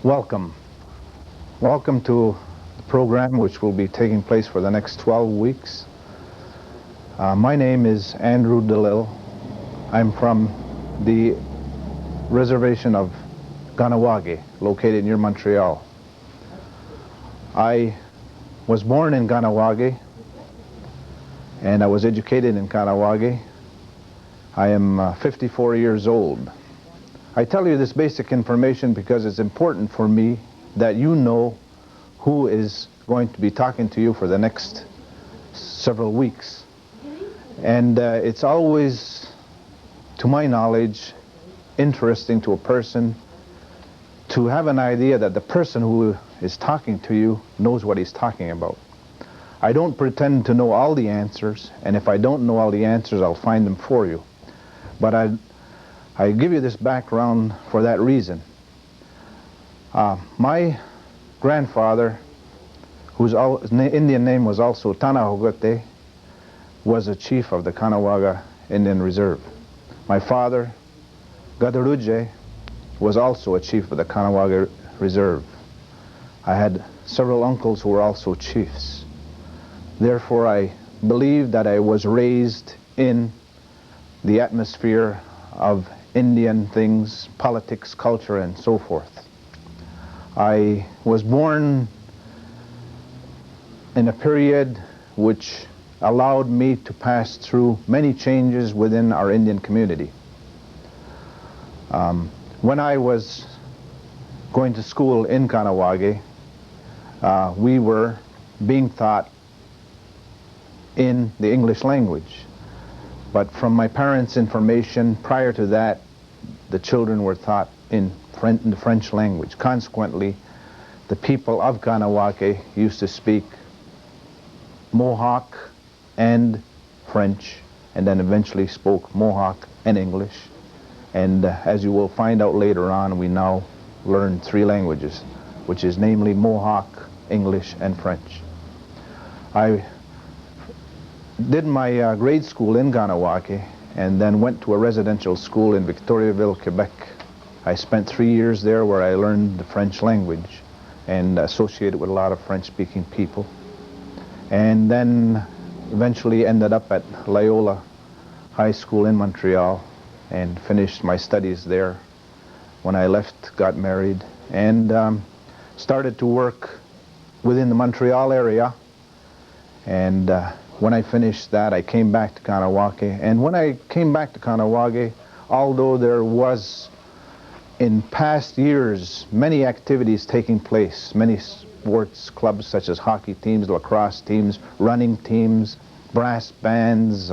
Welcome. Welcome to the program which will be taking place for the next 12 weeks. My name is Andrew DeLille. I'm from the reservation of Kahnawake, located near Montreal. I was born in Kahnawake and I was educated in Kahnawake. I am 54 years old. I tell you this basic information because it's important for me that you know who is going to be talking to you for the next several weeks. And it's always, to my knowledge, interesting to a person to have an idea that the person who is talking to you knows what he's talking about. I don't pretend to know all the answers, and if I don't know all the answers, I'll find them for you. But I give you this background for that reason. My grandfather, whose Indian name was also Tanahogote, was a chief of the Kahnawake Indian Reserve. My father, Gadaruje, was also a chief of the Kahnawake Reserve. I had several uncles who were also chiefs. Therefore, I believe that I was raised in the atmosphere of Indian things, politics, culture, and so forth. I was born in a period which allowed me to pass through many changes within our Indian community. When I was going to school in Kahnawake, we were being taught in the English language. But from my parents' information, prior to that, the children were taught in the French language. Consequently, the people of Kahnawake used to speak Mohawk and French, and then eventually spoke Mohawk and English. And as you will find out later on, we now learn three languages, which is namely Mohawk, English, and French. I did my grade school in Kahnawake and then went to a residential school in Victoriaville, Quebec. I spent 3 years there where I learned the French language and associated with a lot of French-speaking people. And then eventually ended up at Loyola High School in Montreal and finished my studies there. When I left, got married and started to work within the Montreal area. And when I finished that, I came back to Kahnawake. And when I came back to Kahnawake, although there was in past years many activities taking place, many sports clubs such as hockey teams, lacrosse teams, running teams, brass bands,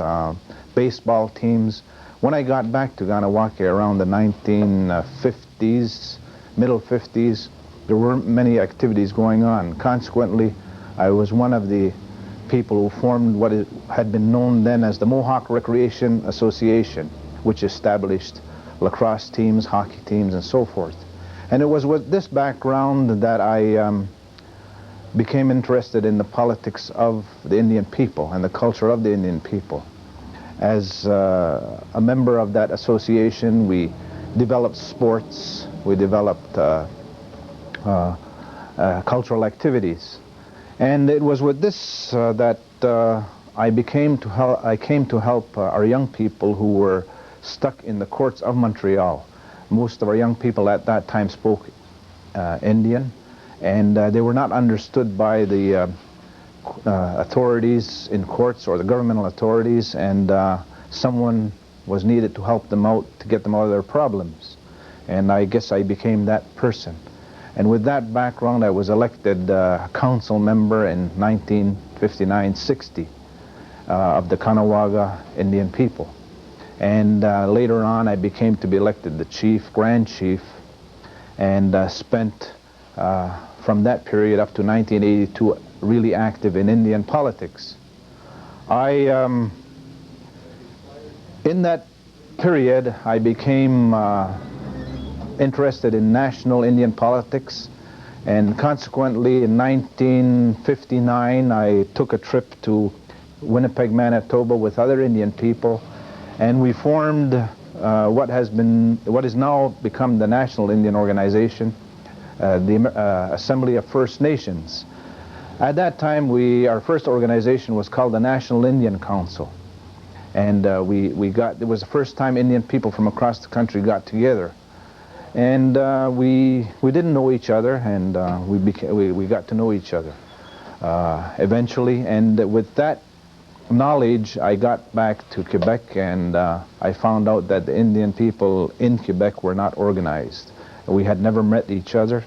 baseball teams. When I got back to Kahnawake around the 1950s, middle 50s, there weren't many activities going on. Consequently, I was one of the people who formed what had been known then as the Mohawk Recreation Association, which established lacrosse teams, hockey teams, and so forth. And it was with this background that I became interested in the politics of the Indian people and the culture of the Indian people. As a member of that association, we developed sports, we developed cultural activities. And it was with this that I came to help our young people who were stuck in the courts of Montreal. Most of our young people at that time spoke Indian, and they were not understood by the authorities in courts or the governmental authorities, and someone was needed to help them out, to get them out of their problems. And I guess I became that person. And with that background, I was elected council member in 1959-60 of the Kahnawake Indian people. And later on, I became to be elected the chief, grand chief, and spent from that period up to 1982 really active in Indian politics. In that period, I became interested in national Indian politics, and consequently in 1959 I took a trip to Winnipeg, Manitoba with other Indian people, and we formed what has now become the National Indian Organization, Assembly of First Nations. At that time, our first organization was called the National Indian Council. And it was the first time Indian people from across the country got together. And we didn't know each other, and we got to know each other eventually. And with that knowledge, I got back to Quebec, and I found out that the Indian people in Quebec were not organized. We had never met each other.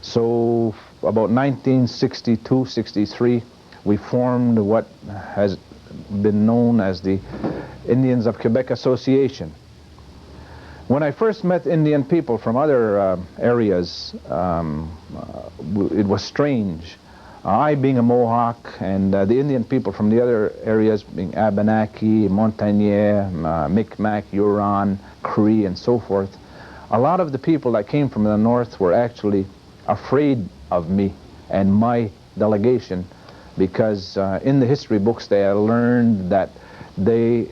So about 1962-63, we formed what has been known as the Indians of Quebec Association. When I first met Indian people from other areas, it was strange. I being a Mohawk, and the Indian people from the other areas being Abenaki, Montagnais, Micmac, Huron, Cree, and so forth, a lot of the people that came from the north were actually afraid of me and my delegation, because in the history books they had learned that the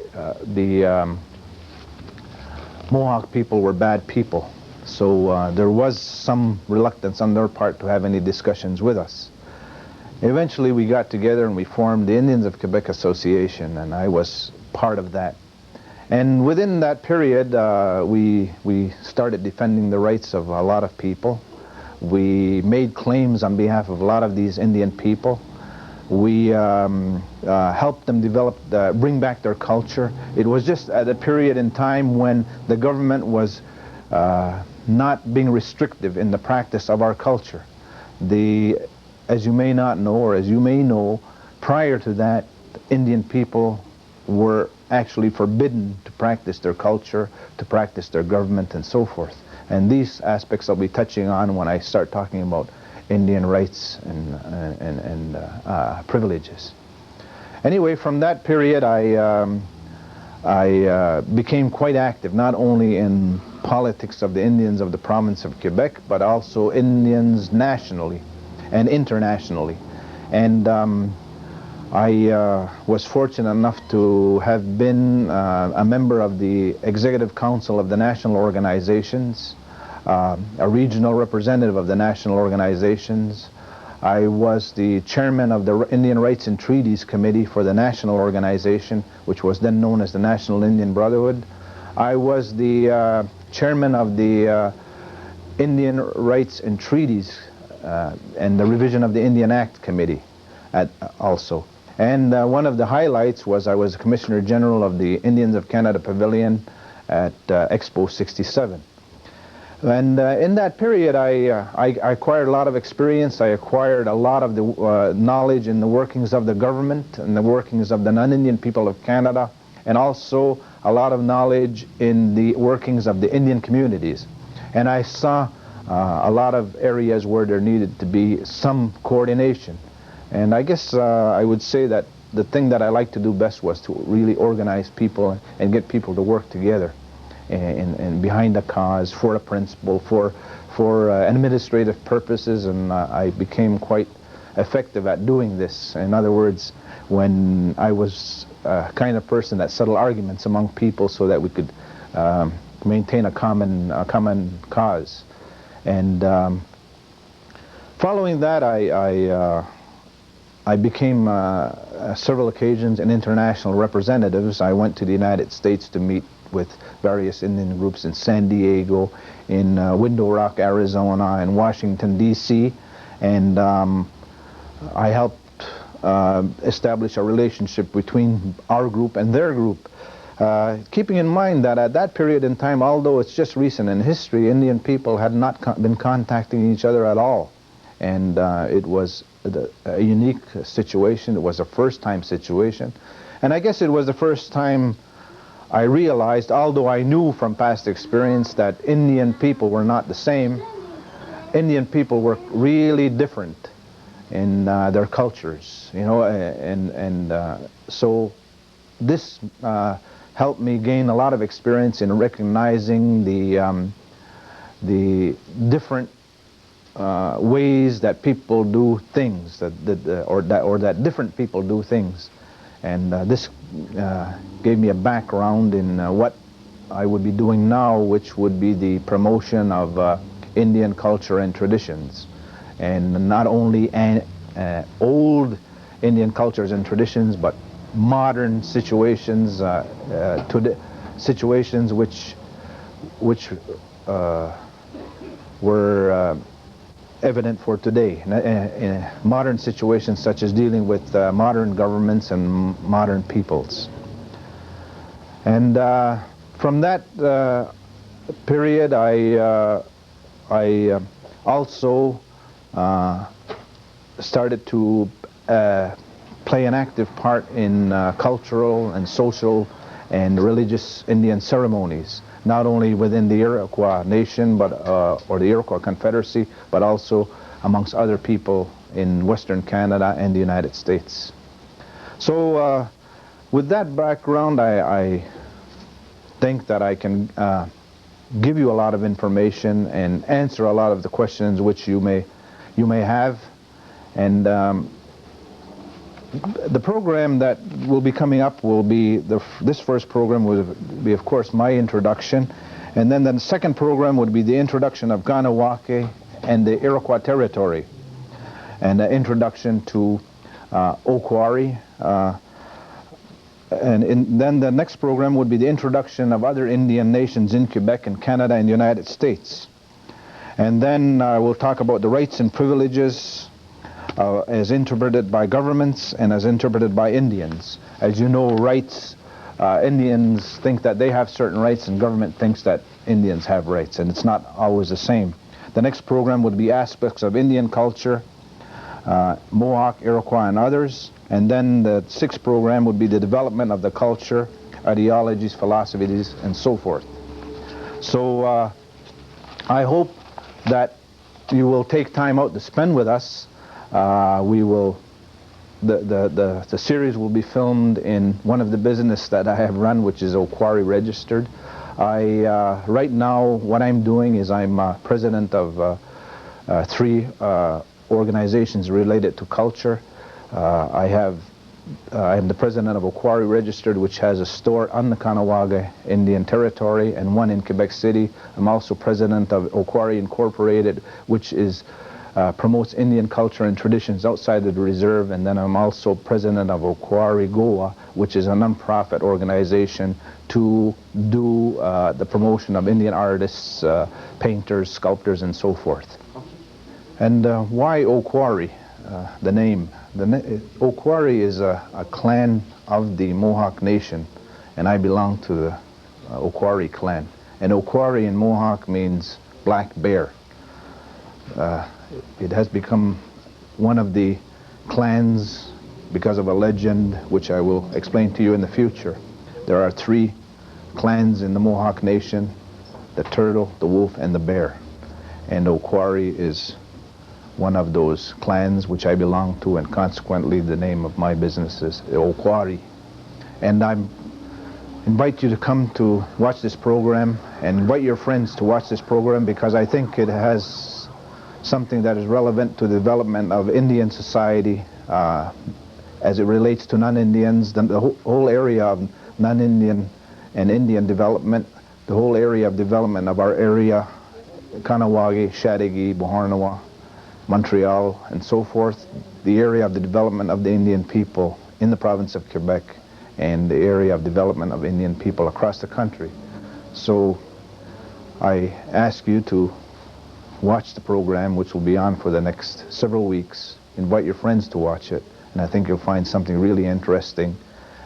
Mohawk people were bad people. So there was some reluctance on their part to have any discussions with us. Eventually we got together and we formed the Indians of Quebec Association, and I was part of that. And within that period, we started defending the rights of a lot of people. We made claims on behalf of a lot of these Indian people. We helped them bring back their culture. It was just at a period in time when the government was not being restrictive in the practice of our culture. As you may not know, or as you may know, prior to that, Indian people were actually forbidden to practice their culture, to practice their government, and so forth. And these aspects I'll be touching on when I start talking about Indian rights and privileges. Anyway, from that period, I became quite active, not only in politics of the Indians of the province of Quebec, but also Indians nationally and internationally. And I was fortunate enough to have been a member of the Executive Council of the National Organizations, a regional representative of the national organizations. I was the chairman of the Indian Rights and Treaties Committee for the national organization, which was then known as the National Indian Brotherhood. I was the chairman of the Indian Rights and Treaties and the revision of the Indian Act Committee also. And one of the highlights was I was Commissioner General of the Indians of Canada Pavilion at Expo 67. And in that period, I acquired a lot of experience. I acquired a lot of the knowledge in the workings of the government and the workings of the non-Indian people of Canada, and also a lot of knowledge in the workings of the Indian communities. And I saw a lot of areas where there needed to be some coordination. And I guess I would say that the thing that I liked to do best was to really organize people and get people to work together and behind a cause, for a principle, for administrative purposes, and I became quite effective at doing this. In other words, when I was kind of person that settled arguments among people so that we could maintain a common cause. And following that, I became several occasions an international representatives. I went to the United States to meet with various Indian groups in San Diego, in Window Rock, Arizona, and Washington, D.C. And I helped establish a relationship between our group and their group. Keeping in mind that at that period in time, although it's just recent in history, Indian people had not been contacting each other at all. And it was a unique situation. It was a first-time situation. And I guess it was the first time I realized, although I knew from past experience that Indian people were not the same, Indian people were really different in their cultures, you know, so this helped me gain a lot of experience in recognizing the different ways that people do things, or that different people do things. And this gave me a background in what I would be doing now, which would be the promotion of Indian culture and traditions. And not only old Indian cultures and traditions, but modern situations, situations which were evident for today. Modern situations such as dealing with modern governments and modern peoples. And from that period, I also started to play an active part in cultural and social and religious Indian ceremonies, not only within the Iroquois nation, but or the Iroquois Confederacy, but also amongst other people in Western Canada and the United States. So with that background, I think that I can give you a lot of information and answer a lot of the questions which you may have. And the program that will be coming up will be, this first program will be, of course, my introduction. And then the second program would be the introduction of Kahnawake and the Iroquois territory, and the introduction to Okwari. And then the next program would be the introduction of other Indian nations in Quebec and Canada and the United States. And then we'll talk about the rights and privileges as interpreted by governments and as interpreted by Indians. As you know, rights, Indians think that they have certain rights and government thinks that Indians have rights, and it's not always the same. The next program would be aspects of Indian culture, Mohawk, Iroquois, and others. And then the sixth program would be the development of the culture, ideologies, philosophies, and so forth. So I hope that you will take time out to spend with us. The series will be filmed in one of the business that I have run, which is Okwari Registered. Right now, what I'm doing is I'm president of 3 organizations related to culture. I am the president of Okwari Registered, which has a store on the Kahnawake Indian Territory and one in Quebec City. I'm also president of Okwari Incorporated, which is promotes Indian culture and traditions outside of the reserve. And then I'm also president of Okwari Goa, which is a non-profit organization to do the promotion of Indian artists, painters, sculptors, and so forth. And why Okwari? The name. Okwari is a clan of the Mohawk Nation, and I belong to the Okwari clan. And Okwari in Mohawk means black bear. It has become one of the clans because of a legend which I will explain to you in the future. There are 3 clans in the Mohawk Nation: the turtle, the wolf, and the bear. And Okwari is one of those clans which I belong to, and consequently the name of my business is Okwari. And I invite you to come to watch this program, and invite your friends to watch this program, because I think it has something that is relevant to the development of Indian society as it relates to non-Indians, the whole area of non-Indian and Indian development, the whole area of development of our area, Kahnawake, Chattagee, Beauharnois, Montreal, and so forth, the area of the development of the Indian people in the province of Quebec, and the area of development of Indian people across the country. So I ask you to watch the program, which will be on for the next several weeks. Invite your friends to watch it, and I think you'll find something really interesting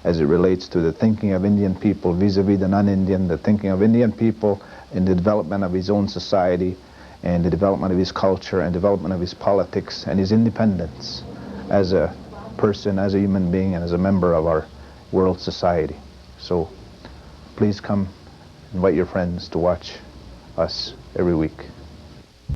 as it relates to the thinking of Indian people vis-a-vis the non-Indian, the thinking of Indian people in the development of his own society, and the development of his culture, and development of his politics, and his independence as a person, as a human being, and as a member of our world society. So please come, invite your friends to watch us every week.